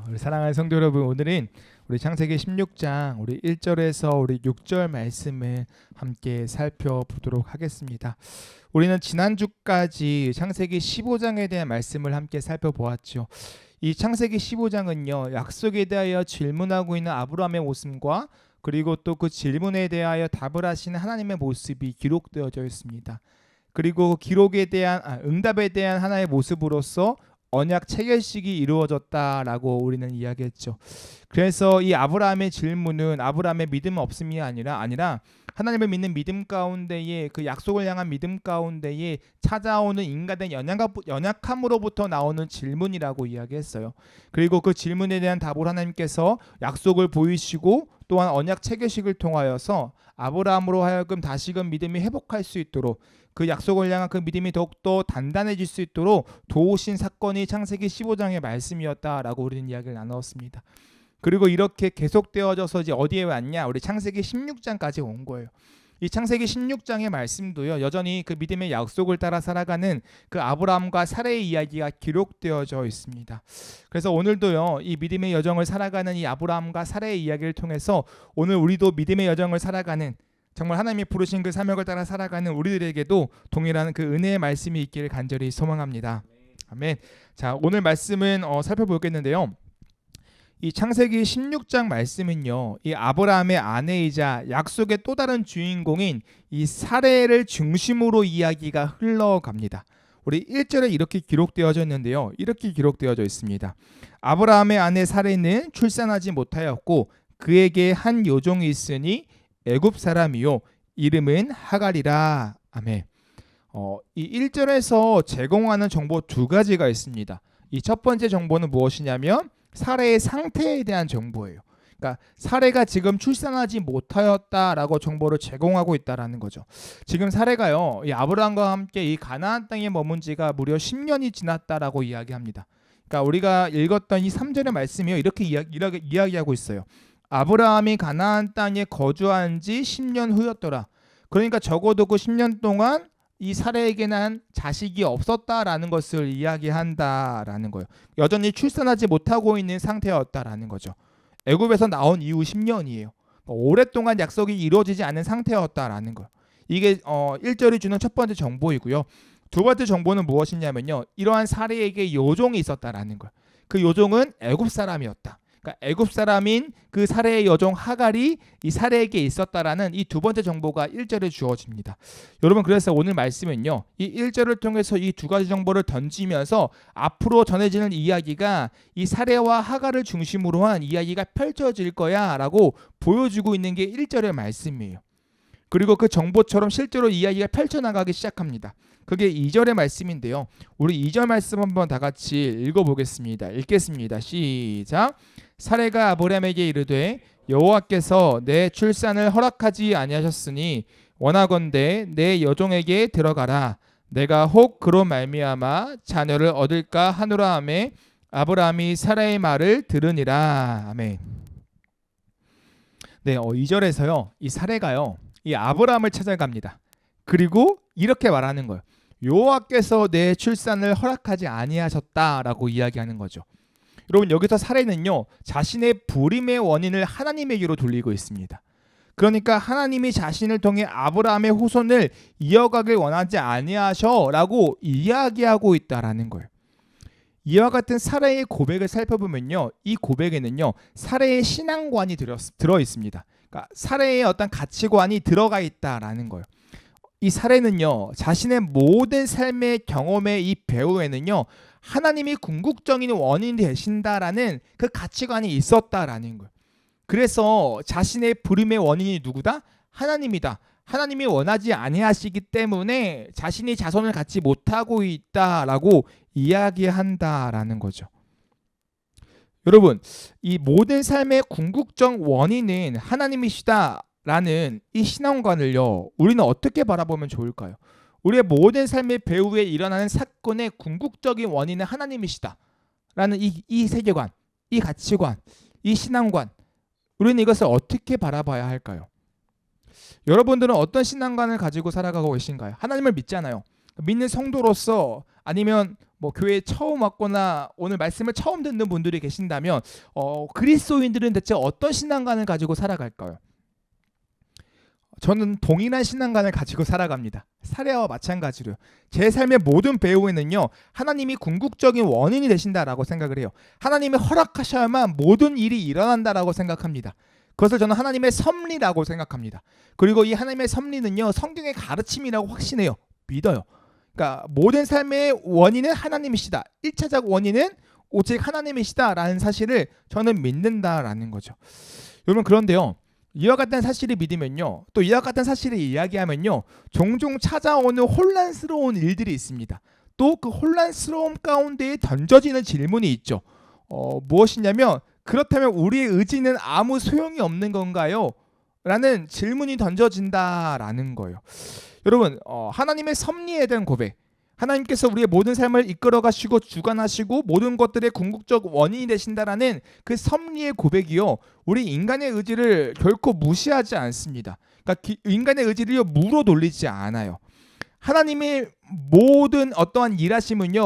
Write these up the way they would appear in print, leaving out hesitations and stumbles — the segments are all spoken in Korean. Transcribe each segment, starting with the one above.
우리 사랑하는 성도 여러분, 오늘은 우리 창세기 16장 우리 1절에서 우리 6절 말씀을 함께 살펴보도록 하겠습니다. 우리는 지난주까지 창세기 15장에 대한 말씀을 함께 살펴보았죠. 이 창세기 15장은요, 약속에 대하여 질문하고 있는 아브라함의 모습과 그리고 또 그 질문에 대하여 답을 하시는 하나님의 모습이 기록되어져 있습니다. 그리고 기록에 대한 응답에 대한 하나의 모습으로서 언약 체결식이 이루어졌다라고 우리는 이야기했죠. 그래서 이 아브라함의 질문은 아브라함의 믿음 없음이 아니라 하나님을 믿는 믿음 가운데에 그 약속을 향한 믿음 가운데에 찾아오는 인간의 연약함으로부터 나오는 질문이라고 이야기했어요. 그리고 그 질문에 대한 답을 하나님께서 약속을 보이시고 또한 언약 체결식을 통하여서 아브라함으로 하여금 다시금 믿음이 회복할 수 있도록 그 약속을 향한 그 믿음이 더욱더 단단해질 수 있도록 도우신 사건이 창세기 15장의 말씀이었다라고 우리는 이야기를 나누었습니다. 그리고 이렇게 계속되어져서 이제 어디에 왔냐? 우리 창세기 16장까지 온 거예요. 이 창세기 16장의 말씀도요, 여전히 그 믿음의 약속을 따라 살아가는 그 아브라함과 사라의 이야기가 기록되어져 있습니다. 그래서 오늘도요, 이 믿음의 여정을 살아가는 이 아브라함과 사라의 이야기를 통해서 오늘 우리도 믿음의 여정을 살아가는, 정말 하나님이 부르신 그 사명을 따라 살아가는 우리들에게도 동일한 그 은혜의 말씀이 있기를 간절히 소망합니다. 아멘. 자, 오늘 말씀은 살펴보겠는데요. 이 창세기 16장 말씀은요, 이 아브라함의 아내이자 약속의 또 다른 주인공인 이 사레를 중심으로 이야기가 흘러갑니다. 우리 1절에 이렇게 기록되어져 있는데요, 이렇게 기록되어져 있습니다. 아브라함의 아내 사레는 출산하지 못하였고 그에게 한 요종이 있으니 애굽 사람이요 이름은 하갈이라. 아멘. 이 1절에서 제공하는 정보 두 가지가 있습니다. 이 첫 번째 정보는 무엇이냐면 사레의 상태에 대한 정보예요. 그러니까 사레가 지금 출산하지 못하였다라고 정보를 제공하고 있다라는 거죠. 지금 사레가요, 이 아브라함과 함께 이 가나안 땅에 머문 지가 무려 10년이 지났다라고 이야기합니다. 그러니까 우리가 읽었던 이 3절의 말씀이요, 이렇게 이야기하고 있어요. 아브라함이 가나안 땅에 거주한 지 10년 후였더라. 그러니까 적어도 그 10년 동안 이 사레에게는 자식이 없었다라는 것을 이야기한다라는 거예요. 여전히 출산하지 못하고 있는 상태였다라는 거죠. 애굽에서 나온 이후 10년이에요. 오랫동안 약속이 이루어지지 않은 상태였다라는 거예요. 이게 1절이 주는 첫 번째 정보이고요. 두 번째 정보는 무엇이냐면요, 이러한 사레에게 요종이 있었다라는 거예요. 그 요종은 애굽 사람이었다. 그러니까 애굽 사람인 그 사레의 여종 하갈이 이 사레에게 있었다라는 이 두 번째 정보가 1절에 주어집니다. 여러분, 그래서 오늘 말씀은요, 이 1절을 통해서 이 두 가지 정보를 던지면서 앞으로 전해지는 이야기가 이 사레와 하갈을 중심으로 한 이야기가 펼쳐질 거야 라고 보여주고 있는 게 1절의 말씀이에요. 그리고 그 정보처럼 실제로 이야기가 펼쳐나가기 시작합니다. 그게 2절의 말씀인데요, 우리 2절 말씀 한번 다 같이 읽어보겠습니다. 읽겠습니다. 시작. 사레가 아브라함에게 이르되 여호와께서 내 출산을 허락하지 아니하셨으니 원하건대 내 여종에게 들어가라. 내가 혹 그로 말미암아 자녀를 얻을까 하노라 하매 아브라함이 사라의 말을 들으니라. 아멘. 네, 2절에서요, 이 사레가요, 이 아브라함을 찾아갑니다. 그리고 이렇게 말하는 거예요. 여호와께서 내 출산을 허락하지 아니하셨다라고 이야기하는 거죠. 여러분, 여기서 사레는요, 자신의 불임의 원인을 하나님에게로 돌리고 있습니다. 그러니까 하나님이 자신을 통해 아브라함의 후손을 이어가길 원하지 아니하셔라고 이야기하고 있다라는 거예요. 이와 같은 사레의 고백을 살펴보면요, 이 고백에는요, 사레의 신앙관이 들어 있습니다. 그러니까 사레의 어떤 가치관이 들어가 있다라는 거예요. 이 사레는요, 자신의 모든 삶의 경험의 이 배후에는요, 하나님이 궁극적인 원인이 되신다라는 그 가치관이 있었다라는 거예요. 그래서 자신의 불임의 원인이 누구다? 하나님이다. 하나님이 원하지 아니하시기 때문에 자신이 자손을 갖지 못하고 있다라고 이야기한다라는 거죠. 여러분, 이 모든 삶의 궁극적 원인은 하나님이시다라는 이 신앙관을요, 우리는 어떻게 바라보면 좋을까요? 우리의 모든 삶의 배후에 일어나는 사건의 궁극적인 원인은 하나님이시다라는 이 세계관, 이 가치관, 이 신앙관, 우리는 이것을 어떻게 바라봐야 할까요? 여러분들은 어떤 신앙관을 가지고 살아가고 계신가요? 하나님을 믿잖아요. 믿는 성도로서, 아니면 뭐 교회에 처음 왔거나 오늘 말씀을 처음 듣는 분들이 계신다면 그리스도인들은 대체 어떤 신앙관을 가지고 살아갈까요? 저는 동일한 신앙관을 가지고 살아갑니다. 사례와 마찬가지로요. 제 삶의 모든 배후에는요, 하나님이 궁극적인 원인이 되신다라고 생각을 해요. 하나님이 허락하셔야만 모든 일이 일어난다라고 생각합니다. 그것을 저는 하나님의 섭리라고 생각합니다. 그리고 이 하나님의 섭리는요, 성경의 가르침이라고 확신해요. 믿어요. 그러니까 모든 삶의 원인은 하나님이시다. 1차적 원인은 오직 하나님이시다라는 사실을 저는 믿는다라는 거죠. 여러분, 그런데요, 이와 같은 사실을 믿으면요, 또 이와 같은 사실을 이야기하면요, 종종 찾아오는 혼란스러운 일들이 있습니다. 또 그 혼란스러움 가운데에 던져지는 질문이 있죠. 무엇이냐면, 그렇다면 우리의 의지는 아무 소용이 없는 건가요? 라는 질문이 던져진다라는 거예요. 여러분, 하나님의 섭리에 대한 고백, 하나님께서 우리의 모든 삶을 이끌어 가시고 주관하시고 모든 것들의 궁극적 원인이 되신다라는 그 섭리의 고백이요, 우리 인간의 의지를 결코 무시하지 않습니다. 그러니까 인간의 의지를 무로 돌리지 않아요. 하나님의 모든 어떠한 일하심은요,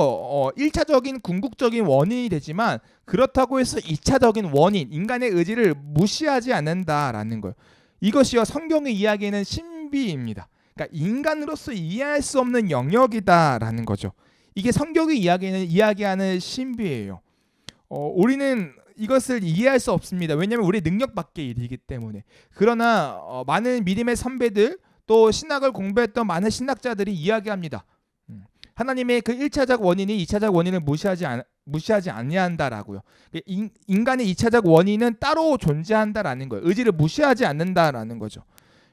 1차적인 궁극적인 원인이 되지만 그렇다고 해서 2차적인 원인, 인간의 의지를 무시하지 않는다라는 거예요. 이것이요, 성경의 이야기는 신비입니다. 그러니까 인간으로서 이해할 수 없는 영역이다라는 거죠. 이게 성경의 이야기하는 신비예요. 우리는 이것을 이해할 수 없습니다. 왜냐하면 우리 능력 밖의 일이기 때문에. 그러나 많은 믿음의 선배들, 또 신학을 공부했던 많은 신학자들이 이야기합니다. 하나님의 그 1차적 원인이 2차적 원인을 무시하지 아니한다라고요. 인간의 2차적 원인은 따로 존재한다라는 거예요. 의지를 무시하지 않는다라는 거죠.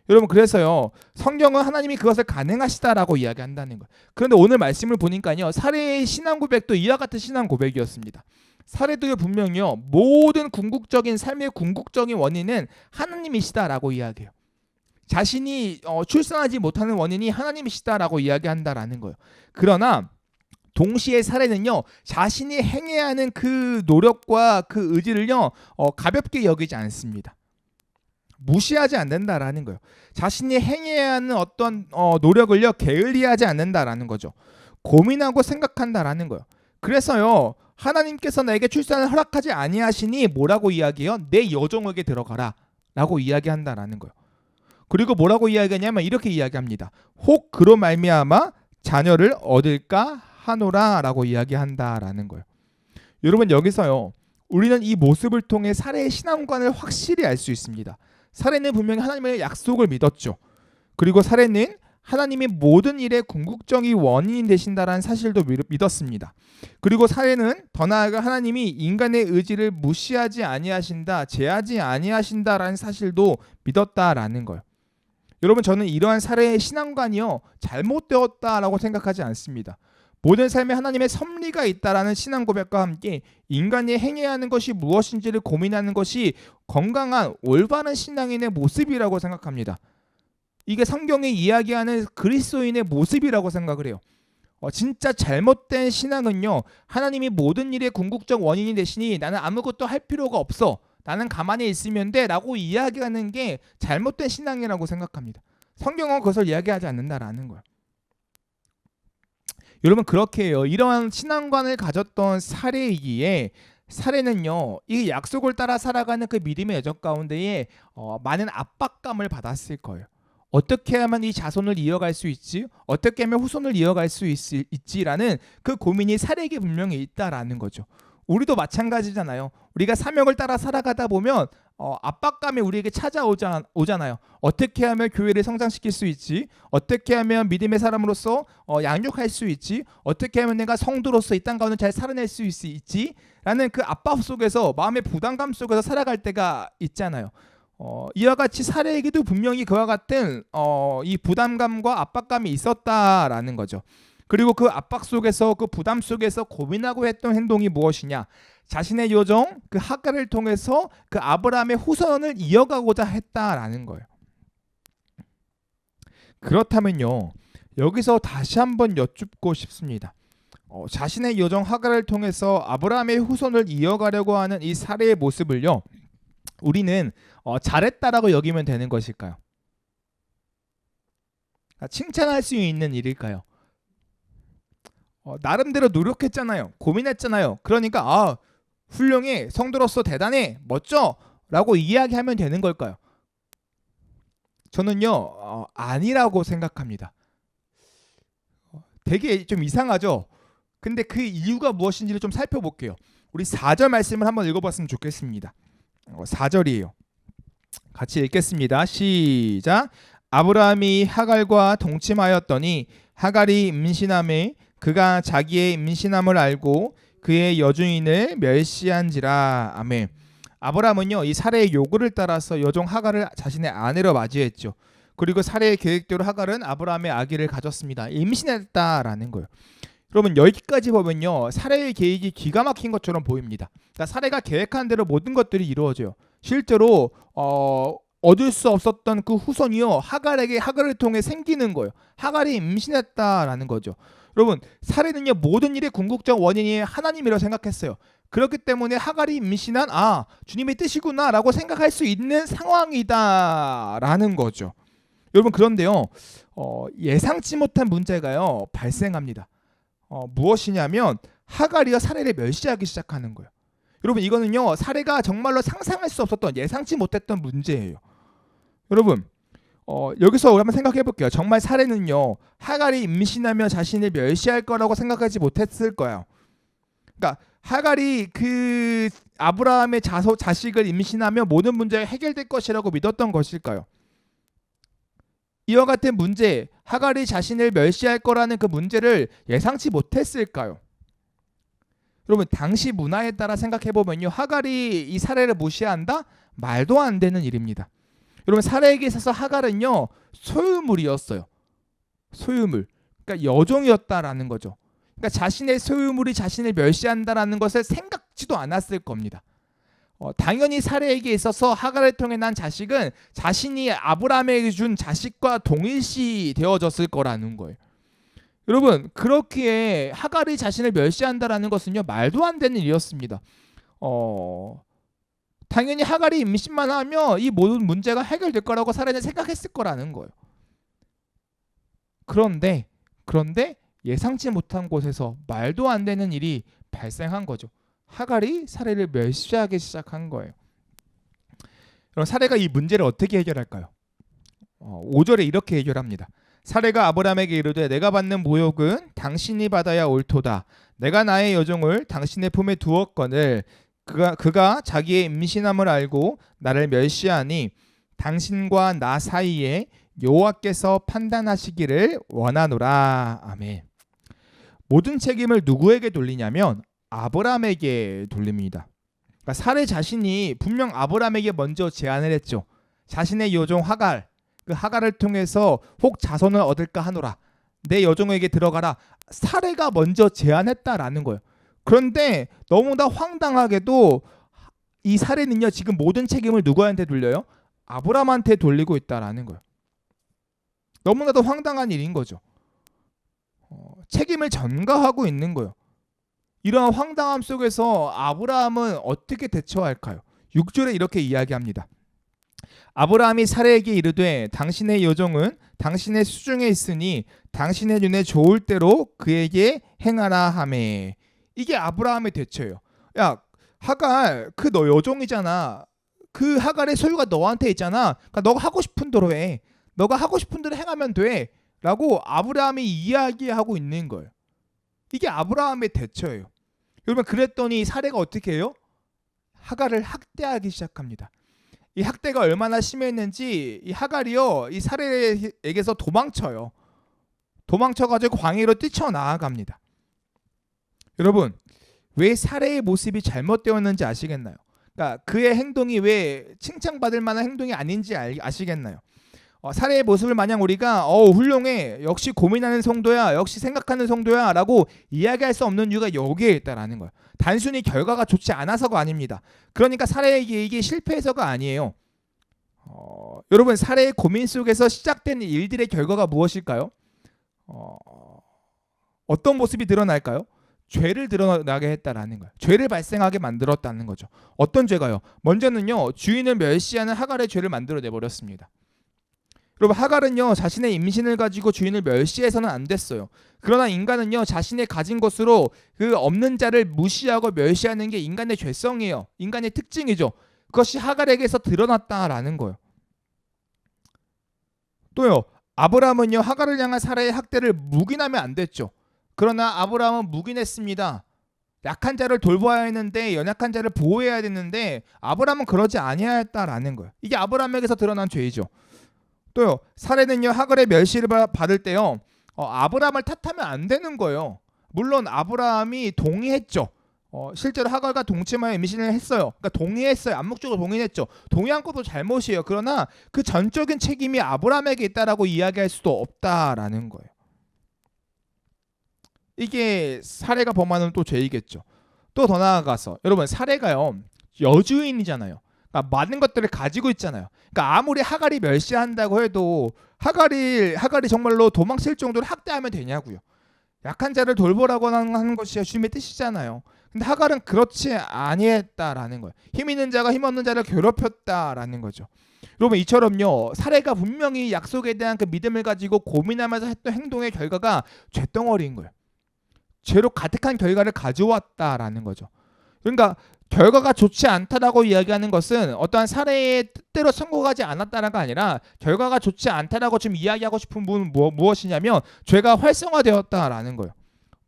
여러분, 그래서요, 성경은 하나님이 그것을 가능하시다라고 이야기한다는 거예요. 그런데 오늘 말씀을 보니까요, 사례의 신앙 고백도 이와 같은 신앙 고백이었습니다. 사례도요, 분명히요, 모든 궁극적인 삶의 궁극적인 원인은 하나님이시다라고 이야기해요. 자신이 출산하지 못하는 원인이 하나님이시다라고 이야기한다라는 거예요. 그러나 동시에 사례는요, 자신이 행해야 하는 그 노력과 그 의지를요, 가볍게 여기지 않습니다. 무시하지 않는다라는 거예요. 자신이 행해야 하는 어떤 노력을요, 게을리하지 않는다라는 거죠. 고민하고 생각한다라는 거예요. 그래서요, 하나님께서 나에게 출산을 허락하지 아니하시니 뭐라고 이야기해요? 내 여종에게 들어가라 라고 이야기한다라는 거예요. 그리고 뭐라고 이야기하냐면 이렇게 이야기합니다. 혹 그로 말미암아 자녀를 얻을까 하노라 라고 이야기한다라는 거예요. 여러분, 여기서요, 우리는 이 모습을 통해 사례의 신앙관을 확실히 알 수 있습니다. 사례는 분명히 하나님의 약속을 믿었죠. 그리고 사례는 하나님이 모든 일의 궁극적인 원인이 되신다라는 사실도 믿었습니다. 그리고 사례는 더 나아가 하나님이 인간의 의지를 무시하지 아니하신다, 제하지 아니하신다라는 사실도 믿었다라는 거예요. 여러분, 저는 이러한 사례의 신앙관이요, 잘못되었다라고 생각하지 않습니다. 모든 삶에 하나님의 섭리가 있다라는 신앙 고백과 함께 인간이 행해야 하는 것이 무엇인지를 고민하는 것이 건강한 올바른 신앙인의 모습이라고 생각합니다. 이게 성경이 이야기하는 그리스도인의 모습이라고 생각을 해요. 진짜 잘못된 신앙은요, 하나님이 모든 일의 궁극적 원인이 되시니 나는 아무것도 할 필요가 없어, 나는 가만히 있으면 돼 라고 이야기하는 게 잘못된 신앙이라고 생각합니다. 성경은 그것을 이야기하지 않는다라는 거예요. 여러분, 그렇게 해요. 이러한 신앙관을 가졌던 사례이기에 사례는요, 이 약속을 따라 살아가는 그 믿음의 여정 가운데에 많은 압박감을 받았을 거예요. 어떻게 하면 이 자손을 이어갈 수 있지? 어떻게 하면 후손을 이어갈 수 있지라는 그 고민이 사례에게 분명히 있다라는 거죠. 우리도 마찬가지잖아요. 우리가 사명을 따라 살아가다 보면 압박감이 우리에게 찾아오잖아요. 어떻게 하면 교회를 성장시킬 수 있지? 어떻게 하면 믿음의 사람으로서 양육할 수 있지? 어떻게 하면 내가 성도로서 이 땅 가운데 잘 살아낼 수 있지? 라는 그 압박 속에서, 마음의 부담감 속에서 살아갈 때가 있잖아요. 이와 같이 사례에게도 분명히 그와 같은 이 부담감과 압박감이 있었다라는 거죠. 그리고 그 압박 속에서, 그 부담 속에서 고민하고 했던 행동이 무엇이냐? 자신의 요정 그 하갈을 통해서 그 아브라함의 후손을 이어가고자 했다라는 거예요. 그렇다면요, 여기서 다시 한번 여쭙고 싶습니다. 자신의 요정 하갈을 통해서 아브라함의 후손을 이어가려고 하는 이 사례의 모습을요, 우리는 잘했다라고 여기면 되는 것일까요? 칭찬할 수 있는 일일까요? 나름대로 노력했잖아요. 고민했잖아요. 그러니까 훌륭해, 성도로서 대단해, 멋져 라고 이야기하면 되는 걸까요? 저는요 아니라고 생각합니다. 되게 좀 이상하죠. 근데 그 이유가 무엇인지를 좀 살펴볼게요. 우리 4절 말씀을 한번 읽어봤으면 좋겠습니다. 4절이에요. 같이 읽겠습니다. 시작. 아브라함이 하갈과 동침하였더니 하갈이 임신함에 그가 자기의 임신함을 알고 그의 여주인을 멸시한지라. 아멘. 아브라함은요 이 사례의 요구를 따라서 여종 하갈을 자신의 아내로 맞이했죠. 그리고 사례의 계획대로 하갈은 아브라함의 아기를 가졌습니다. 임신했다라는 거예요. 여러분 여기까지 보면요 사례의 계획이 기가 막힌 것처럼 보입니다. 그러니까 사례가 계획한 대로 모든 것들이 이루어져요. 실제로 얻을 수 없었던 그 후손이요 하갈에게 하갈을 통해 생기는 거예요. 하갈이 임신했다라는 거죠. 여러분 사례는요 모든 일의 궁극적 원인이 하나님이라고 생각했어요. 그렇기 때문에 하갈이 임신한 주님의 뜻이구나 라고 생각할 수 있는 상황이다라는 거죠. 여러분 그런데요 예상치 못한 문제가요 발생합니다. 무엇이냐면 하갈이가 사례를 멸시하기 시작하는 거예요. 여러분 이거는요 사례가 정말로 상상할 수 없었던 예상치 못했던 문제예요. 여러분 여기서 한번 생각해 볼게요. 정말 사례는요 하갈이 임신하며 자신을 멸시할 거라고 생각하지 못했을 거예요. 그러니까 하갈이 그 아브라함의 자식을 임신하며 모든 문제가 해결될 것이라고 믿었던 것일까요? 이와 같은 문제, 하갈이 자신을 멸시할 거라는 그 문제를 예상치 못했을까요? 여러분 당시 문화에 따라 생각해보면요 하갈이 이 사례를 무시한다? 말도 안 되는 일입니다. 여러분 사례에게 있어서 하갈은요 소유물이었어요. 소유물. 그러니까 여종이었다라는 거죠. 그러니까 자신의 소유물이 자신을 멸시한다라는 것을 생각지도 않았을 겁니다. 당연히 사례에게 있어서 하갈을 통해 난 자식은 자신이 아브라함에게 준 자식과 동일시 되어졌을 거라는 거예요. 여러분 그렇기에 하갈이 자신을 멸시한다라는 것은요 말도 안 되는 일이었습니다. 당연히 하갈이 임신만 하면 이 모든 문제가 해결될 거라고 사례는 생각했을 거라는 거예요. 그런데 예상치 못한 곳에서 말도 안 되는 일이 발생한 거죠. 하갈이 사례를 멸시하기 시작한 거예요. 그럼 사례가 이 문제를 어떻게 해결할까요? 5절에 이렇게 해결합니다. 사례가 아브라함에게 이르되 내가 받는 모욕은 당신이 받아야 옳도다. 내가 나의 여종을 당신의 품에 두었거늘 그가 자기의 임신함을 알고 나를 멸시하니 당신과 나 사이에 여호와께서 판단하시기를 원하노라. 아멘. 모든 책임을 누구에게 돌리냐면 아브라함에게 돌립니다. 그러니까 사례 자신이 분명 아브라함에게 먼저 제안을 했죠. 자신의 여종 하갈, 그 하갈을 통해서 혹 자손을 얻을까 하노라. 내 여종에게 들어가라. 사례가 먼저 제안했다라는 거예요. 그런데 너무나 황당하게도 이 사례는요 지금 모든 책임을 누구한테 돌려요? 아브라함한테 돌리고 있다라는 거예요. 너무나도 황당한 일인 거죠. 책임을 전가하고 있는 거예요. 이러한 황당함 속에서 아브라함은 어떻게 대처할까요? 6절에 이렇게 이야기합니다. 아브라함이 사례에게 이르되 당신의 여종은 당신의 수중에 있으니 당신의 눈에 좋을 대로 그에게 행하라 하매. 이게 아브라함의 대처예요. 야 하갈 그 너 여종이잖아. 그 하갈의 소유가 너한테 있잖아. 그러니까 너가 하고 싶은 대로 해. 너가 하고 싶은 대로 행하면 돼. 라고 아브라함이 이야기하고 있는 거예요. 이게 아브라함의 대처예요. 여러분 그랬더니 사례가 어떻게 해요? 하갈을 학대하기 시작합니다. 이 학대가 얼마나 심했는지 이 하갈이요 이 사례에게서 도망쳐요. 도망쳐가지고 광야로 뛰쳐나아갑니다. 여러분 왜 사례의 모습이 잘못되었는지 아시겠나요? 그러니까 그의 행동이 왜 칭찬받을 만한 행동이 아닌지 아시겠나요? 사례의 모습을 마냥 우리가 훌륭해, 역시 고민하는 성도야, 역시 생각하는 성도야 라고 이야기할 수 없는 이유가 여기에 있다라는 거예요. 단순히 결과가 좋지 않아서가 아닙니다. 그러니까 사례에게 이게 실패해서가 아니에요. 여러분 사례의 고민 속에서 시작된 일들의 결과가 무엇일까요? 어떤 모습이 드러날까요? 죄를 드러나게 했다라는 거예요. 죄를 발생하게 만들었다는 거죠. 어떤 죄가요? 먼저는요 주인을 멸시하는 하갈의 죄를 만들어내버렸습니다. 여러분 하갈은요 자신의 임신을 가지고 주인을 멸시해서는 안 됐어요. 그러나 인간은요 자신의 가진 것으로 그 없는 자를 무시하고 멸시하는 게 인간의 죄성이에요. 인간의 특징이죠. 그것이 하갈에게서 드러났다라는 거예요. 또요 아브라함은요 하갈을 향한 사라의 학대를 묵인하면 안 됐죠. 그러나 아브라함은 묵인했습니다. 약한 자를 돌봐야 했는데 연약한 자를 보호해야 됐는데 아브라함은 그러지 아니하였다라는 거예요. 이게 아브라함에게서 드러난 죄이죠. 또요 사례는요 하갈의 멸시를 받을 때요 아브라함을 탓하면 안 되는 거예요. 물론 아브라함이 동의했죠. 실제로 하갈과 동침하여 임신을 했어요. 그러니까 동의했어요. 암묵적으로 동의했죠. 동의한 것도 잘못이에요. 그러나 그 전적인 책임이 아브라함에게 있다라고 이야기할 수도 없다라는 거예요. 이게 사례가 범하는 또 죄이겠죠. 또 더 나아가서 여러분 사례가요 여주인이잖아요. 그러니까 많은 것들을 가지고 있잖아요. 그러니까 아무리 하갈이 멸시한다고 해도 하갈이 정말로 도망칠 정도로 학대하면 되냐고요. 약한 자를 돌보라고 하는 것이 주님의 뜻이잖아요. 근데 하갈은 그렇지 아니했다라는 거예요. 힘 있는 자가 힘 없는 자를 괴롭혔다라는 거죠. 여러분 이처럼요 사례가 분명히 약속에 대한 그 믿음을 가지고 고민하면서 했던 행동의 결과가 죄덩어리인 거예요. 죄로 가득한 결과를 가져왔다라는 거죠. 그러니까 결과가 좋지 않다라고 이야기하는 것은 어떠한 사례의 뜻대로 성공하지 않았다는 거 아니라 결과가 좋지 않다라고 지금 이야기하고 싶은 부분은 무엇이냐면 죄가 활성화되었다라는 거예요.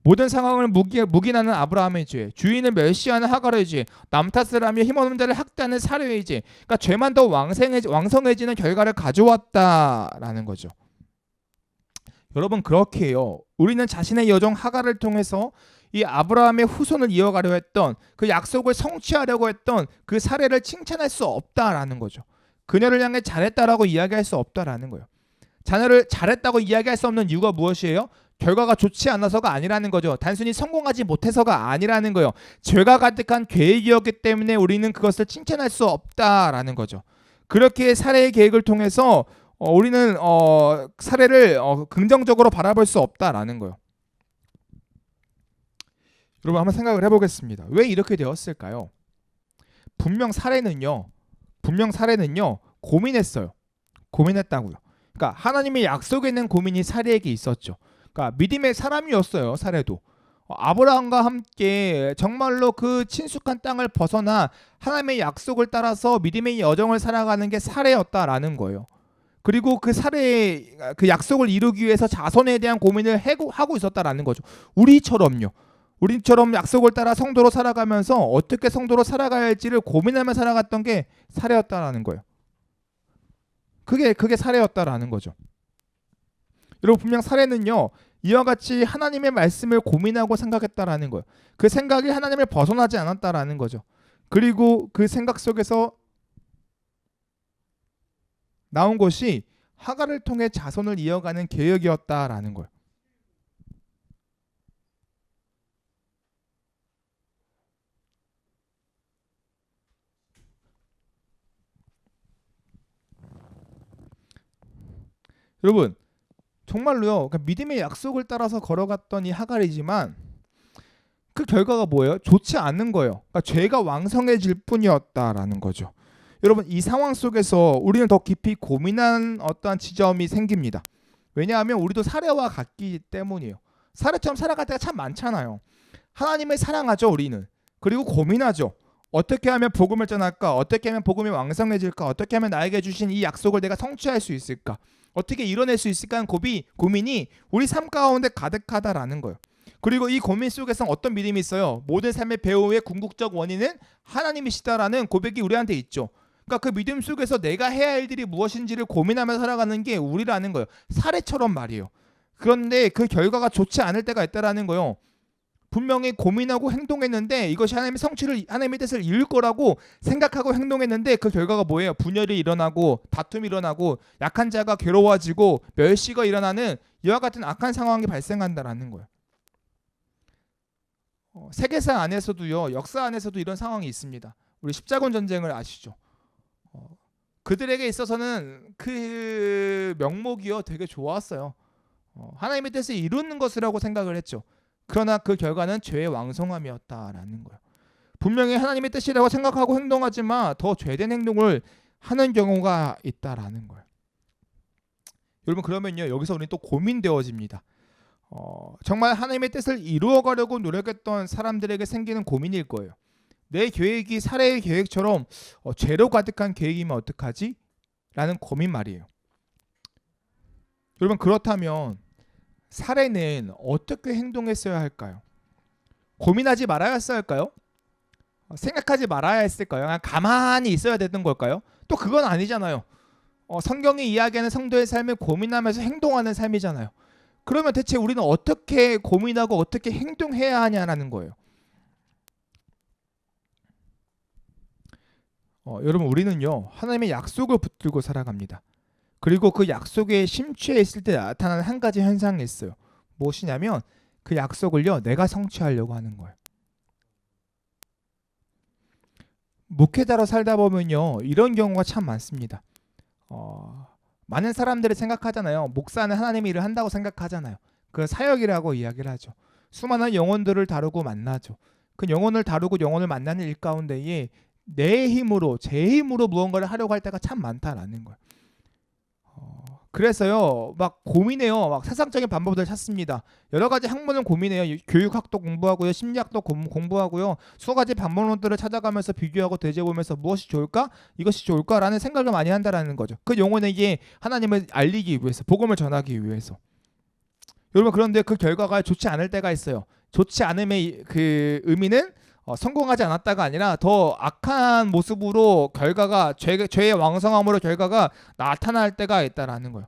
모든 상황을 묵인하는 아브라함의 죄, 주인을 멸시하는 하갈의 죄, 남 탓을 하며 힘없는 자를 학대하는 사례의 죄, 그러니까 죄만 더 왕성해지는 결과를 가져왔다라는 거죠. 여러분 그렇게 해요. 우리는 자신의 여종 하갈을 통해서 이 아브라함의 후손을 이어가려 했던 그 약속을 성취하려고 했던 그 사례를 칭찬할 수 없다라는 거죠. 그녀를 향해 잘했다라고 이야기할 수 없다라는 거예요. 자녀를 잘했다고 이야기할 수 없는 이유가 무엇이에요? 결과가 좋지 않아서가 아니라는 거죠. 단순히 성공하지 못해서가 아니라는 거예요. 죄가 가득한 계획이었기 때문에 우리는 그것을 칭찬할 수 없다라는 거죠. 그렇게 사례의 계획을 통해서 우리는 사례를 긍정적으로 바라볼 수 없다라는 거예요. 여러분 한번 생각을 해보겠습니다. 왜 이렇게 되었을까요? 분명 사례는요 고민했어요. 고민했다고요. 그러니까 하나님의 약속에 있는 고민이 사례에게 있었죠. 그러니까 믿음의 사람이었어요. 사례도 아브라함과 함께 정말로 그 친숙한 땅을 벗어나 하나님의 약속을 따라서 믿음의 여정을 살아가는 게 사례였다라는 거예요. 그리고 그 사례의 그 약속을 이루기 위해서 자손에 대한 고민을 하고 있었다라는 거죠. 우리처럼 약속을 따라 성도로 살아가면서 어떻게 성도로 살아가야 할지를 고민하며 살아갔던 게 사례였다라는 거예요. 그게 사례였다라는 거죠. 여러분 분명 사례는요 이와 같이 하나님의 말씀을 고민하고 생각했다라는 거예요. 그 생각이 하나님을 벗어나지 않았다라는 거죠. 그리고 그 생각 속에서 나온 것이 하갈을 통해 자손을 이어가는 계획이었다라는 거예요. 여러분 정말로요 그러니까 믿음의 약속을 따라서 걸어갔던 이 하갈이지만 그 결과가 뭐예요? 좋지 않은 거예요. 그러니까 죄가 왕성해질 뿐이었다라는 거죠. 여러분 이 상황 속에서 우리는 더 깊이 고민한 어떠한 지점이 생깁니다. 왜냐하면 우리도 사례와 같기 때문이에요. 사례처럼 살아갈 때가 참 많잖아요. 하나님을 사랑하죠 우리는. 그리고 고민하죠. 어떻게 하면 복음을 전할까? 어떻게 하면 복음이 왕성해질까? 어떻게 하면 나에게 주신 이 약속을 내가 성취할 수 있을까? 어떻게 이뤄낼 수 있을까 하는 고민이 우리 삶 가운데 가득하다라는 거예요. 그리고 이 고민 속에서 어떤 믿음이 있어요? 모든 삶의 배후의 궁극적 원인은 하나님이시다라는 고백이 우리한테 있죠. 그러니까 그 믿음 속에서 내가 해야 할 일이 무엇인지를 고민하며 살아가는 게 우리라는 거예요. 사례처럼 말이에요. 그런데 그 결과가 좋지 않을 때가 있다라는 거예요. 분명히 고민하고 행동했는데 이것이 하나님의 뜻을 이룰 거라고 생각하고 행동했는데 그 결과가 뭐예요? 분열이 일어나고 다툼이 일어나고 약한 자가 괴로워지고 멸시가 일어나는 이와 같은 악한 상황이 발생한다라는 거예요. 세계사 안에서도요, 역사 안에서도 이런 상황이 있습니다. 우리 십자군 전쟁을 아시죠? 그들에게 있어서는 그 명목이요 되게 좋았어요. 하나님의 뜻을 이루는 것이라고 생각을 했죠. 그러나 그 결과는 죄의 왕성함이었다라는 거예요. 분명히 하나님의 뜻이라고 생각하고 행동하지만 더 죄된 행동을 하는 경우가 있다라는 거예요. 여러분 그러면요 여기서 우리는 또 고민되어집니다. 정말 하나님의 뜻을 이루어가려고 노력했던 사람들에게 생기는 고민일 거예요. 내 계획이 사례의 계획처럼 죄로 가득한 계획이면 어떡하지? 라는 고민 말이에요. 여러분 그렇다면 사례는 어떻게 행동했어야 할까요? 고민하지 말아야 했을까요? 생각하지 말아야 했을까요? 그냥 가만히 있어야 되는 걸까요? 또 그건 아니잖아요. 성경이 이야기하는 성도의 삶을 고민하면서 행동하는 삶이잖아요. 그러면 대체 우리는 어떻게 고민하고 어떻게 행동해야 하냐라는 거예요. 여러분 우리는요 하나님의 약속을 붙들고 살아갑니다. 그리고 그 약속에 심취해 있을 때 나타나는 한 가지 현상이 있어요. 무엇이냐면 그 약속을요 내가 성취하려고 하는 거예요. 목회자로 살다 보면요 이런 경우가 참 많습니다. 많은 사람들이 생각하잖아요. 목사는 하나님의 일을 한다고 생각하잖아요. 그 사역이라고 이야기를 하죠. 수많은 영혼들을 다루고 만나죠. 그 영혼을 다루고 영혼을 만나는 일 가운데에 내 힘으로 제 힘으로 무언가를 하려고 할 때가 참 많다라는 거예요. 그래서요 막 고민해요. 막 세상적인 방법을 찾습니다. 여러 가지 학문을 고민해요. 교육학도 공부하고요, 심리학도 공부하고요, 수십 가지 방법론들을 찾아가면서 비교하고 대조해보면서 무엇이 좋을까, 이것이 좋을까라는 생각을 많이 한다라는 거죠. 그 영혼에게 하나님을 알리기 위해서, 복음을 전하기 위해서. 여러분 그런데 그 결과가 좋지 않을 때가 있어요. 좋지 않음의 그 의미는 성공하지 않았다가 아니라 더 악한 모습으로 결과가 죄의 왕성함으로 결과가 나타날 때가 있다라는 거예요.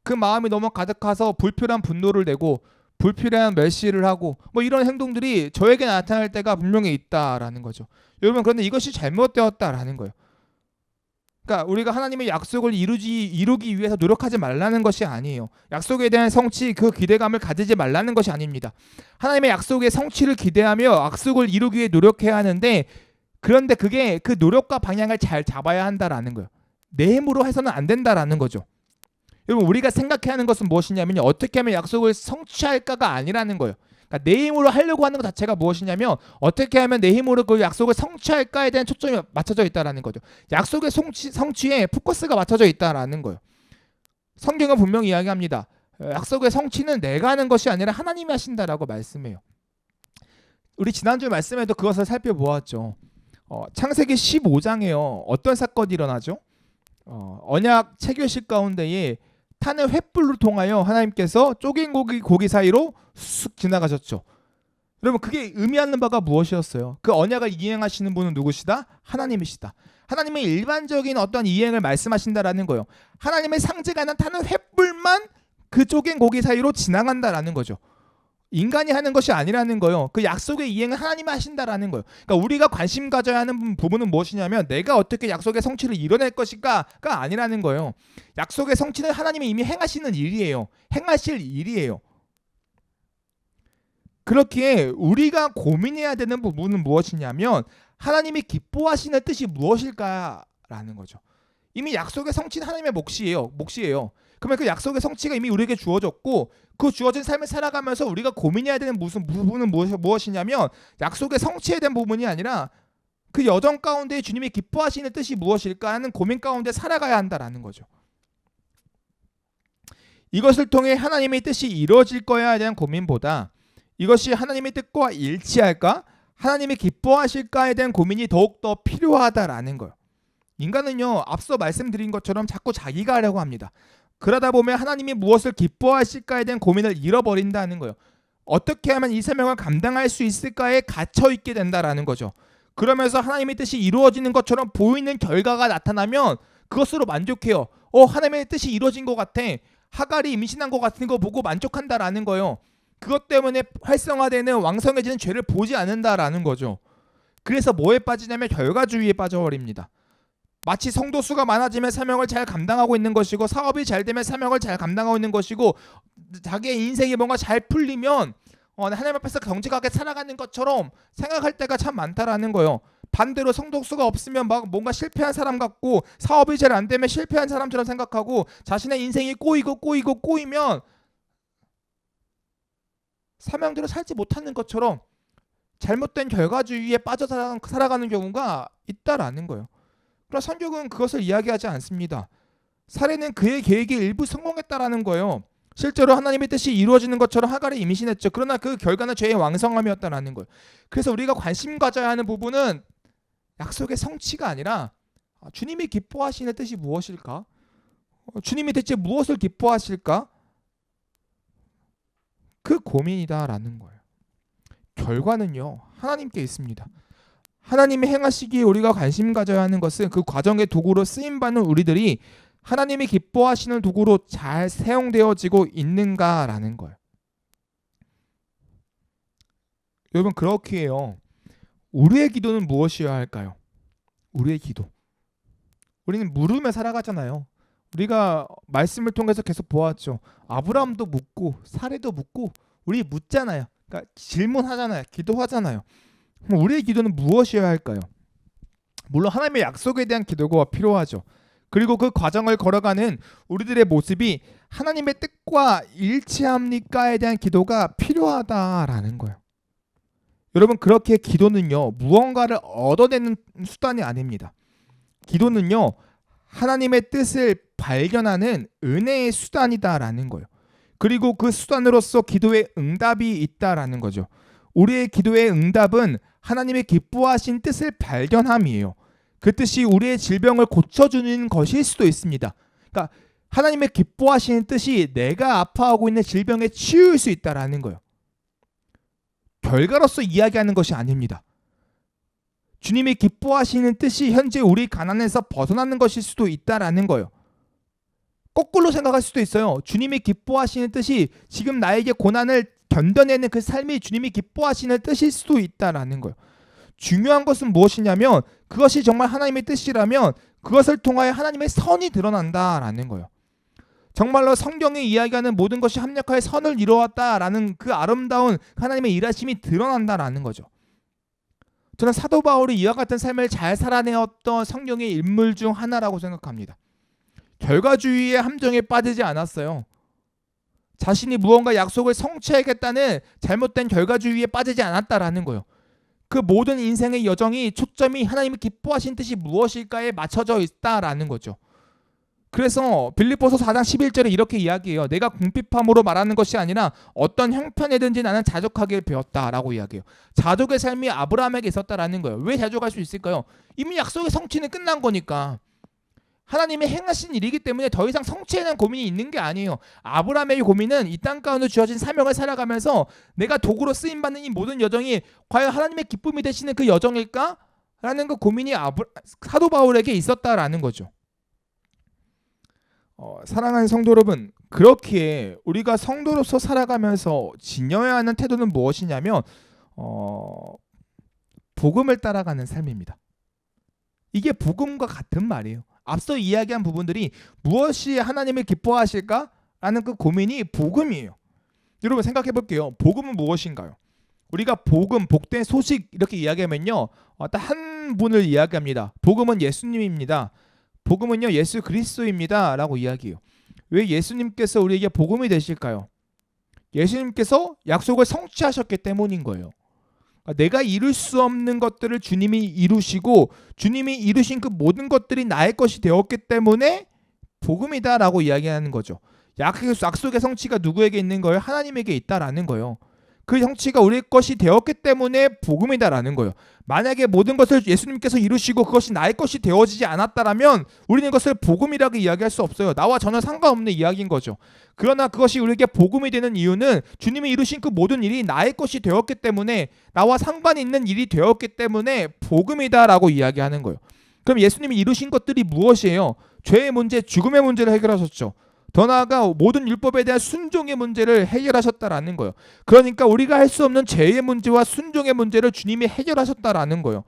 그 마음이 너무 가득해서 불필요한 분노를 내고 불필요한 멸시를 하고 뭐 이런 행동들이 저에게 나타날 때가 분명히 있다라는 거죠. 여러분 그런데 이것이 잘못되었다라는 거예요. 그러니까 우리가 하나님의 약속을 이루기 위해서 노력하지 말라는 것이 아니에요. 약속에 대한 성취 그 기대감을 가지지 말라는 것이 아닙니다. 하나님의 약속의 성취를 기대하며 약속을 이루기 위해 노력해야 하는데 그런데 그게 그 노력과 방향을 잘 잡아야 한다라는 거예요. 내 힘으로 해서는 안 된다라는 거죠. 여러분 우리가 생각해야 하는 것은 무엇이냐면 어떻게 하면 약속을 성취할까가 아니라는 거예요. 그러니까 내 힘으로 하려고 하는 것 자체가 무엇이냐면 어떻게 하면 내 힘으로 그 약속을 성취할까에 대한 초점이 맞춰져 있다라는 거죠. 약속의 성취에 포커스가 맞춰져 있다라는 거예요. 성경은 분명히 이야기합니다. 약속의 성취는 내가 하는 것이 아니라 하나님이 하신다라고 말씀해요. 우리 지난주 말씀에도 그것을 살펴보았죠. 창세기 15장에요. 어떤 사건이 일어나죠? 언약 체결식 가운데에 타는 횃불을 통하여 하나님께서 쪼갠 고기 사이로 쑥 지나가셨죠. 여러분 그게 의미하는 바가 무엇이었어요? 그 언약을 이행하시는 분은 누구시다? 하나님이시다. 하나님의 일반적인 어떤 이행을 말씀하신다라는 거예요. 하나님의 상징 하나 타는 횃불만 그 쪼갠 고기 사이로 지나간다라는 거죠. 인간이 하는 것이 아니라는 거예요. 그 약속의 이행은 하나님이 하신다라는 거예요. 그러니까 우리가 관심 가져야 하는 부분은 무엇이냐면 내가 어떻게 약속의 성취를 이뤄낼 것인가가 아니라는 거예요. 약속의 성취는 하나님이 이미 행하시는 일이에요. 행하실 일이에요. 그렇기에 우리가 고민해야 되는 부분은 무엇이냐면 하나님이 기뻐하시는 뜻이 무엇일까라는 거죠. 이미 약속의 성취는 하나님의 몫이에요. 그러면 그 약속의 성취가 이미 우리에게 주어졌고 그 주어진 삶을 살아가면서 우리가 고민해야 되는 부분은 무엇이냐면 약속의 성취에 대한 부분이 아니라 그 여정 가운데 주님이 기뻐하시는 뜻이 무엇일까 하는 고민 가운데 살아가야 한다라는 거죠. 이것을 통해 하나님의 뜻이 이루어질 거야에 대한 고민보다 이것이 하나님의 뜻과 일치할까? 하나님이 기뻐하실까에 대한 고민이 더욱더 필요하다라는 거예요. 인간은요 앞서 말씀드린 것처럼 자꾸 자기가 하려고 합니다. 그러다 보면 하나님이 무엇을 기뻐하실까에 대한 고민을 잃어버린다는 거예요. 어떻게 하면 이 사명을 감당할 수 있을까에 갇혀있게 된다라는 거죠. 그러면서 하나님의 뜻이 이루어지는 것처럼 보이는 결과가 나타나면 그것으로 만족해요. 하나님의 뜻이 이루어진 것 같아. 하갈이 임신한 것 같은 거 보고 만족한다라는 거예요. 그것 때문에 활성화되는 왕성해지는 죄를 보지 않는다라는 거죠. 그래서 뭐에 빠지냐면 결과주의에 빠져버립니다. 마치 성도 수가 많아지면 사명을 잘 감당하고 있는 것이고 사업이 잘 되면 사명을 잘 감당하고 있는 것이고 자기의 인생이 뭔가 잘 풀리면 하나님 앞에서 정직하게 살아가는 것처럼 생각할 때가 참 많다라는 거예요. 반대로 성도 수가 없으면 막 뭔가 실패한 사람 같고 사업이 잘 안 되면 실패한 사람처럼 생각하고 자신의 인생이 꼬이면 사명대로 살지 못하는 것처럼 잘못된 결과주의에 빠져 살아가는 경우가 있다라는 거예요. 그러나 성경은 그것을 이야기하지 않습니다. 사례는 그의 계획이 일부 성공했다라는 거예요. 실제로 하나님의 뜻이 이루어지는 것처럼 하갈이 임신했죠. 그러나 그 결과는 죄의 왕성함이었다라는 거예요. 그래서 우리가 관심 가져야 하는 부분은 약속의 성취가 아니라 주님이 기뻐하시는 뜻이 무엇일까? 주님이 대체 무엇을 기뻐하실까? 그 고민이다라는 거예요. 결과는요, 하나님께 있습니다. 하나님이 행하시기에 우리가 관심 가져야 하는 것은 그 과정의 도구로 쓰임받는 우리들이 하나님이 기뻐하시는 도구로 잘 사용되어지고 있는가라는 거예요. 여러분, 그렇게 해요. 우리의 기도는 무엇이어야 할까요? 우리의 기도. 우리는 물으며 살아가잖아요. 우리가 말씀을 통해서 계속 보았죠. 아브라함도 묻고 사례도 묻고 우리 묻잖아요. 그러니까 질문하잖아요. 기도하잖아요. 그럼 우리의 기도는 무엇이어야 할까요? 물론 하나님의 약속에 대한 기도가 필요하죠. 그리고 그 과정을 걸어가는 우리들의 모습이 하나님의 뜻과 일치합니까에 대한 기도가 필요하다라는 거예요. 여러분, 그렇게 기도는요, 무언가를 얻어내는 수단이 아닙니다. 기도는요, 하나님의 뜻을 발견하는 은혜의 수단이다라는 거예요. 그리고 그 수단으로서 기도의 응답이 있다라는 거죠. 우리의 기도의 응답은 하나님의 기뻐하신 뜻을 발견함이에요. 그 뜻이 우리의 질병을 고쳐주는 것일 수도 있습니다. 그러니까 하나님의 기뻐하시는 뜻이 내가 아파하고 있는 질병에 치유일 수 있다라는 거예요. 결과로서 이야기하는 것이 아닙니다. 주님이 기뻐하시는 뜻이 현재 우리 가난에서 벗어나는 것일 수도 있다라는 거예요. 거꾸로 생각할 수도 있어요. 주님이 기뻐하시는 뜻이 지금 나에게 고난을 견뎌내는 그 삶이 주님이 기뻐하시는 뜻일 수도 있다라는 거예요. 중요한 것은 무엇이냐면 그것이 정말 하나님의 뜻이라면 그것을 통하여 하나님의 선이 드러난다라는 거예요. 정말로 성경이 이야기하는 모든 것이 합력하여 선을 이루었다라는 그 아름다운 하나님의 일하심이 드러난다라는 거죠. 저는 사도 바울이 이와 같은 삶을 잘 살아내었던 성경의 인물 중 하나라고 생각합니다. 결과주의의 함정에 빠지지 않았어요. 자신이 무언가 약속을 성취하겠다는 잘못된 결과주의에 빠지지 않았다라는 거예요. 그 모든 인생의 여정이 초점이 하나님이 기뻐하신 뜻이 무엇일까에 맞춰져 있다라는 거죠. 그래서 빌립보서 4장 11절에 이렇게 이야기해요. 내가 궁핍함으로 말하는 것이 아니라 어떤 형편이든지 나는 자족하게 배웠다라고 이야기해요. 자족의 삶이 아브라함에게 있었다라는 거예요. 왜 자족할 수 있을까요? 이미 약속의 성취는 끝난 거니까. 하나님이 행하신 일이기 때문에 더 이상 성취에 대한 고민이 있는 게 아니에요. 아브라함의 고민은 이 땅 가운데 주어진 사명을 살아가면서 내가 도구로 쓰임받는 이 모든 여정이 과연 하나님의 기쁨이 되시는 그 여정일까? 라는 그 고민이 사도 바울에게 있었다라는 거죠. 사랑하는 성도 여러분, 그렇기에 우리가 성도로서 살아가면서 지녀야 하는 태도는 무엇이냐면 복음을 따라가는 삶입니다. 이게 복음과 같은 말이에요. 앞서 이야기한 부분들이 무엇이 하나님을 기뻐하실까? 라는 그 고민이 복음이에요. 여러분 생각해 볼게요. 복음은 무엇인가요? 우리가 복음, 복된 소식 이렇게 이야기하면요, 딱 한 분을 이야기합니다. 복음은 예수님입니다. 복음은요, 예수 그리스도입니다 라고 이야기해요. 왜 예수님께서 우리에게 복음이 되실까요? 예수님께서 약속을 성취하셨기 때문인 거예요. 내가 이룰 수 없는 것들을 주님이 이루시고 주님이 이루신 그 모든 것들이 나의 것이 되었기 때문에 복음이다라고 이야기하는 거죠. 약속의 성취가 누구에게 있는 거예요? 하나님에게 있다라는 거예요. 그 성취가 우리의 것이 되었기 때문에 복음이다라는 거예요. 만약에 모든 것을 예수님께서 이루시고 그것이 나의 것이 되어지지 않았다라면 우리는 그것을 복음이라고 이야기할 수 없어요. 나와 전혀 상관없는 이야기인 거죠. 그러나 그것이 우리에게 복음이 되는 이유는 주님이 이루신 그 모든 일이 나의 것이 되었기 때문에, 나와 상관이 있는 일이 되었기 때문에 복음이다라고 이야기하는 거예요. 그럼 예수님이 이루신 것들이 무엇이에요? 죄의 문제, 죽음의 문제를 해결하셨죠. 더 나아가 모든 율법에 대한 순종의 문제를 해결하셨다라는 거예요. 그러니까 우리가 할 수 없는 죄의 문제와 순종의 문제를 주님이 해결하셨다라는 거예요.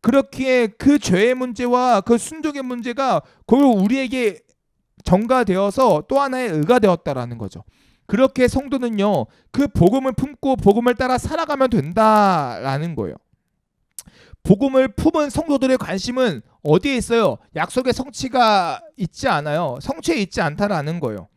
그렇기에 그 죄의 문제와 그 순종의 문제가 결국 우리에게 전가되어서 또 하나의 의가 되었다라는 거죠. 그렇게 성도는요, 그 복음을 품고 복음을 따라 살아가면 된다라는 거예요. 복음을 품은 성도들의 관심은 어디에 있어요? 약속의 성취가 있지 않아요. 성취에 있지 않다라는 거예요.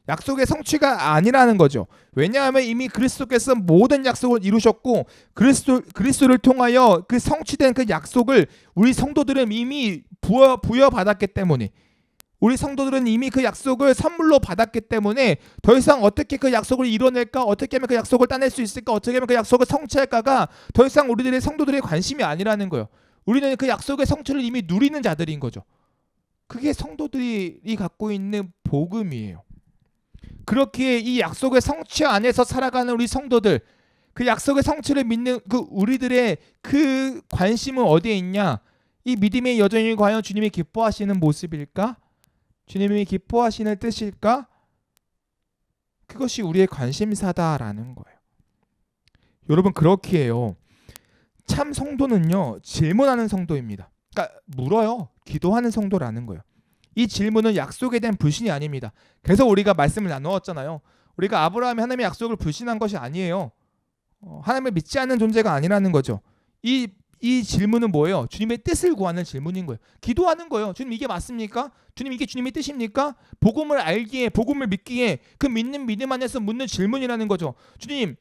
약속의 성취가 아니라는 거죠. 왜냐하면 이미 그리스도께서 모든 약속을 이루셨고 그리스도를 통하여 그 성취된 그 약속을 우리 성도들은 이미 부여받았기 때문에, 우리 성도들은 이미 그 약속을 선물로 받았기 때문에 더 이상 어떻게 그 약속을 이뤄낼까, 어떻게 하면 그 약속을 따낼 수 있을까, 어떻게 하면 그 약속을 성취할까가 더 이상 우리들의 성도들의 관심이 아니라는 거예요. 우리는 그 약속의 성취를 이미 누리는 자들인 거죠. 그게 성도들이 갖고 있는 복음이에요. 그렇기에 이 약속의 성취 안에서 살아가는 우리 성도들, 그 약속의 성취를 믿는 그 우리들의 그 관심은 어디에 있냐? 이 믿음의 여정이 과연 주님이 기뻐하시는 모습일까? 주님이 기뻐하시는 뜻일까? 그것이 우리의 관심사다라는 거예요. 여러분, 그렇기에요. 참 성도는요, 질문하는 성도입니다. 그러니까 물어요. 기도하는 성도라는 거예요. 이 질문은 약속에 대한 불신이 아닙니다. 그래서 우리가 말씀을 나누었잖아요. 우리가 아브라함이 하나님의 약속을 불신한 것이 아니에요. 하나님을 믿지 않는 존재가 아니라는 거죠. 이 질문은 뭐예요? 주님의 뜻을 구하는 질문인 거예요. 기도하는 거예요. 주님, 이게 맞습니까? 주님, 이게 주님의 뜻입니까? 복음을 알기에, 복음을 믿기에 그 믿는 믿음 안에서 묻는 질문이라는 거죠. 주님,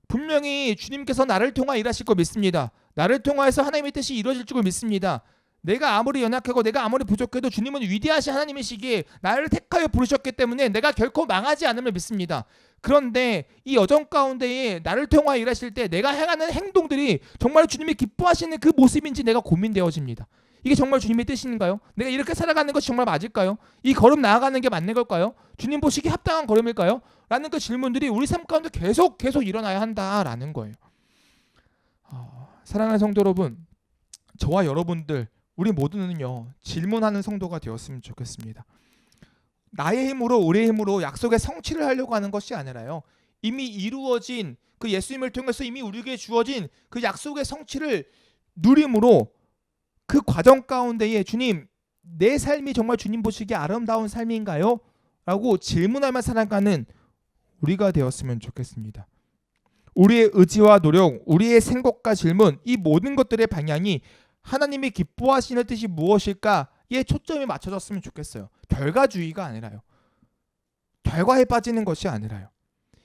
분명히 주님께서 나를 통하 일하실 거 믿습니다. 나를 통하여서 하나님의 뜻이 이루어질 줄 믿습니다. 내가 아무리 연약하고 내가 아무리 부족해도 주님은 위대하신 하나님이시기에 나를 택하여 부르셨기 때문에 내가 결코 망하지 않음을 믿습니다. 그런데 이 여정 가운데에 나를 통하여 일하실 때 내가 행하는 행동들이 정말 주님이 기뻐하시는 그 모습인지 내가 고민되어집니다. 이게 정말 주님의 뜻인가요? 내가 이렇게 살아가는 것이 정말 맞을까요? 이 걸음 나아가는 게 맞는 걸까요? 주님 보시기에 합당한 걸음일까요? 라는 그 질문들이 우리 삶 가운데 계속 일어나야 한다라는 거예요. 사랑하는 성도 여러분, 저와 여러분들 우리 모두는요, 질문하는 성도가 되었으면 좋겠습니다. 나의 힘으로, 우리의 힘으로 약속의 성취를 하려고 하는 것이 아니라요, 이미 이루어진 그 예수님을 통해서 이미 우리에게 주어진 그 약속의 성취를 누림으로 그 과정 가운데에 주님, 내 삶이 정말 주님 보시기에 아름다운 삶인가요? 라고 질문하며 살아가는 우리가 되었으면 좋겠습니다. 우리의 의지와 노력, 우리의 생각과 질문, 이 모든 것들의 방향이 하나님이 기뻐하시는 뜻이 무엇일까에 초점이 맞춰졌으면 좋겠어요. 결과주의가 아니라요. 결과에 빠지는 것이 아니라요.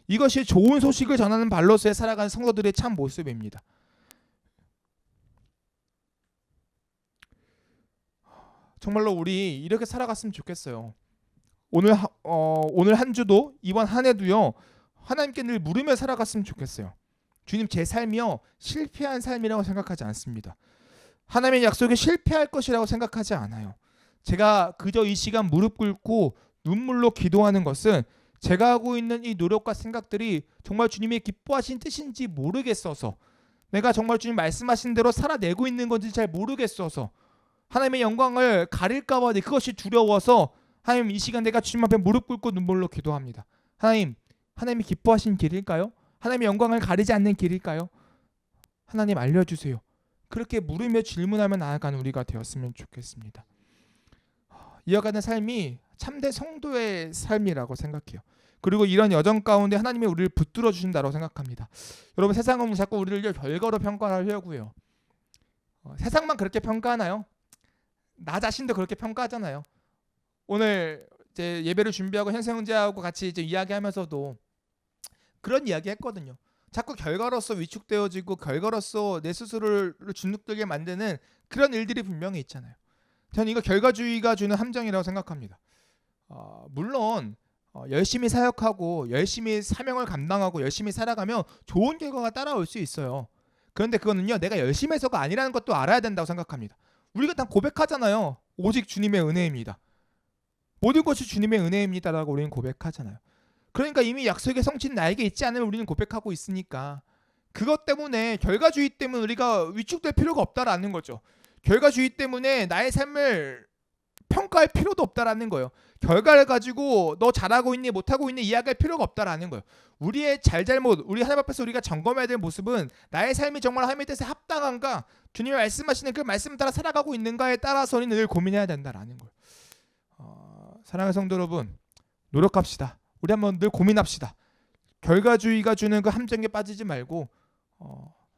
이것이 좋은 소식을 전하는 발로서의 살아가는 성도들의 참 모습입니다. 정말로 우리 이렇게 살아갔으면 좋겠어요. 오늘 한 주도, 이번 한 해도요, 하나님께 늘 물으며 살아갔으면 좋겠어요. 주님, 제 삶이요, 실패한 삶이라고 생각하지 않습니다. 하나님의 약속에 실패할 것이라고 생각하지 않아요. 제가 그저 이 시간 무릎 꿇고 눈물로 기도하는 것은 제가 하고 있는 이 노력과 생각들이 정말 주님의 기뻐하신 뜻인지 모르겠어서, 내가 정말 주님 말씀하신 대로 살아내고 있는 건지 잘 모르겠어서, 하나님의 영광을 가릴까 봐 그것이 두려워서 하나님, 이 시간 내가 주님 앞에 무릎 꿇고 눈물로 기도합니다. 하나님이 기뻐하신 길일까요? 하나님의 영광을 가리지 않는 길일까요? 하나님, 알려주세요. 그렇게 물으며 질문하며 나아가는 우리가 되었으면 좋겠습니다. 이어가는 삶이 참된 성도의 삶이라고 생각해요. 그리고 이런 여정 가운데 하나님이 우리를 붙들어 주신다고 생각합니다. 여러분, 세상은 자꾸 우리를 별거로 평가하려고 해요. 세상만 그렇게 평가하나요? 나 자신도 그렇게 평가하잖아요. 오늘 이제 예배를 준비하고 현세형제하고 같이 이제 이야기하면서도 그런 이야기 했거든요. 자꾸 결과로서 위축되어지고 결과로서 내 스스로를 주눅들게 만드는 그런 일들이 분명히 있잖아요. 저는 이거 결과주의가 주는 함정이라고 생각합니다. 물론 열심히 사역하고 열심히 사명을 감당하고 열심히 살아가면 좋은 결과가 따라올 수 있어요. 그런데 그거는요, 내가 열심히 해서가 아니라는 것도 알아야 된다고 생각합니다. 우리가 다 고백하잖아요. 오직 주님의 은혜입니다. 모든 것이 주님의 은혜입니다라고 우리는 고백하잖아요. 그러니까 이미 약속의 성취는 나에게 있지 않으면 우리는 고백하고 있으니까, 그것 때문에, 결과주의 때문에 우리가 위축될 필요가 없다라는 거죠. 결과주의 때문에 나의 삶을 평가할 필요도 없다라는 거예요. 결과를 가지고 너 잘하고 있니 못하고 있니 이야기할 필요가 없다라는 거예요. 우리의 잘잘못, 우리 하나님 앞에서 우리가 점검해야 될 모습은 나의 삶이 정말 하나님의 뜻에 합당한가, 주님이 말씀하시는 그 말씀 따라 살아가고 있는가에 따라서는 늘 고민해야 된다라는 거예요. 사랑하는 성도 여러분, 노력합시다. 우리 한번 늘 고민합시다. 결과주의가 주는 그 함정에 빠지지 말고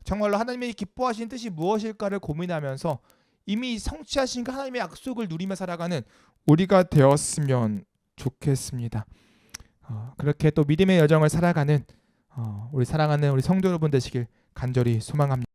정말로 하나님의 기뻐하시는 뜻이 무엇일까를 고민하면서 이미 성취하신 그 하나님의 약속을 누리며 살아가는 우리가 되었으면 좋겠습니다. 그렇게 또 믿음의 여정을 살아가는 우리 사랑하는 우리 성도 여러분 되시길 간절히 소망합니다.